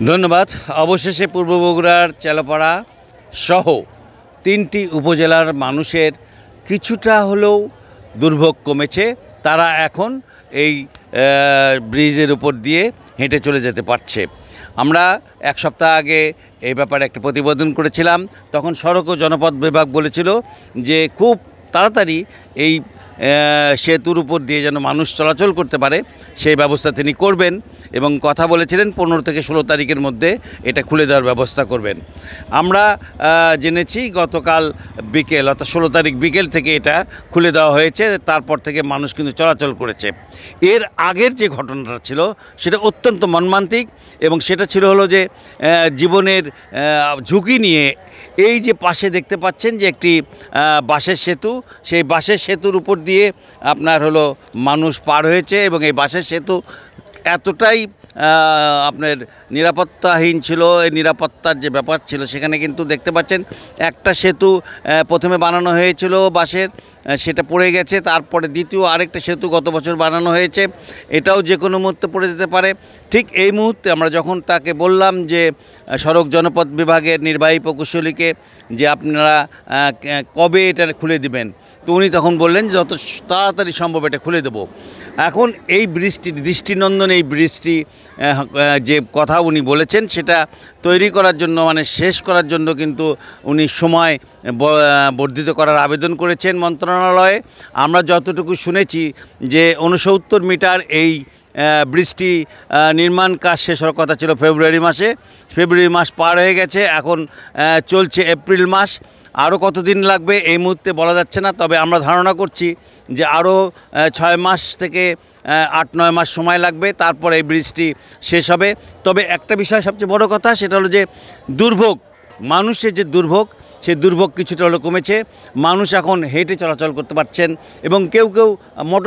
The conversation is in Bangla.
ধন্যবাদ। অবশেষে পূর্ব বগুড়ার চেলাপাড়া সহ ৩টি উপজেলার মানুষের কিছুটা হলেও দুর্ভোগ কমেছে। তারা এখন এই ব্রিজের উপর দিয়ে হেঁটে চলে যেতে পারছে। আমরা এক সপ্তাহ আগে এই ব্যাপারে একটা প্রতিবেদন করেছিলাম। তখন সড়ক ও জনপথ বিভাগ বলেছিল যে খুব তাড়াতাড়ি এই সেতুর উপর দিয়ে যেন মানুষ চলাচল করতে পারে সেই ব্যবস্থা তিনি করবেন এবং কথা বলেছিলেন 15 থেকে 16 তারিখের মধ্যে এটা খুলে দেওয়ার ব্যবস্থা করবেন। আমরা জেনেছি গতকাল বিকেল অর্থাৎ 16 তারিখ বিকেল থেকে এটা খুলে দেওয়া হয়েছে। তারপর থেকে মানুষ কিন্তু চলাচল করেছে। এর আগের যে ঘটনাটা ছিল সেটা অত্যন্ত মর্মান্তিক এবং সেটা ছিল হলো যে জীবনের ঝুঁকি নিয়ে এই যে পাশে দেখতে পাচ্ছেন যে একটি বাঁশের সেতু, সেই বাঁশের সেতুর উপর দিয়ে আপনার হলো মানুষ পার হয়েছে এবং এই বাঁশের সেতু এতটাই আপনার নিরাপত্তাহীন ছিল। এই নিরাপত্তার যে ব্যাপার ছিল সেখানে কিন্তু দেখতে পাচ্ছেন একটা সেতু প্রথমে বানানো হয়েছিল বাঁশের, সেটা পড়ে গেছে। তারপরে দ্বিতীয় আরেকটা সেতু গত বছর বানানো হয়েছে, এটাও যে কোনো মুহূর্তে পড়ে যেতে পারে। ঠিক এই মুহূর্তে আমরা যখন তাকে বললাম যে সড়ক জনপথ বিভাগের নির্বাহী প্রকৌশলীকে যে আপনারা কবে এটা খুলে দিবেন, তো উনি তখন বললেন যত তাড়াতাড়ি সম্ভব এটা খুলে দেবো। এখন এই ব্রিজটি দৃষ্টিনন্দন, এই ব্রিজটি যে কথা উনি বলেছেন সেটা তৈরি করার জন্য মানে শেষ করার জন্য কিন্তু উনি সময় বর্ধিত করার আবেদন করেছেন মন্ত্রণালয়ে। আমরা যতটুকু শুনেছি যে 69 মিটার এই ব্রিজটি নির্মাণ কাজ শেষ হওয়ার কথা ছিল ফেব্রুয়ারি মাসে। ফেব্রুয়ারি মাস পার হয়ে গেছে, এখন চলছে এপ্রিল মাস। আরও কতদিন লাগবে এই মুহূর্তে বলা যাচ্ছে না, তবে আমরা ধারণা করছি যে আরও 6 মাস থেকে 8-9 মাস সময় লাগবে, তারপর এই ব্রিজটি শেষ হবে। তবে একটা বিষয় সবচেয়ে বড় কথা, সেটা হলো যে দুর্ভোগ, মানুষের যে দুর্ভোগ, সেই দুর্ভোগ কিছুটা হলো কমেছে। মানুষ এখন হেঁটে চলাচল করতে পারছেন এবং কেউ কেউ মোটর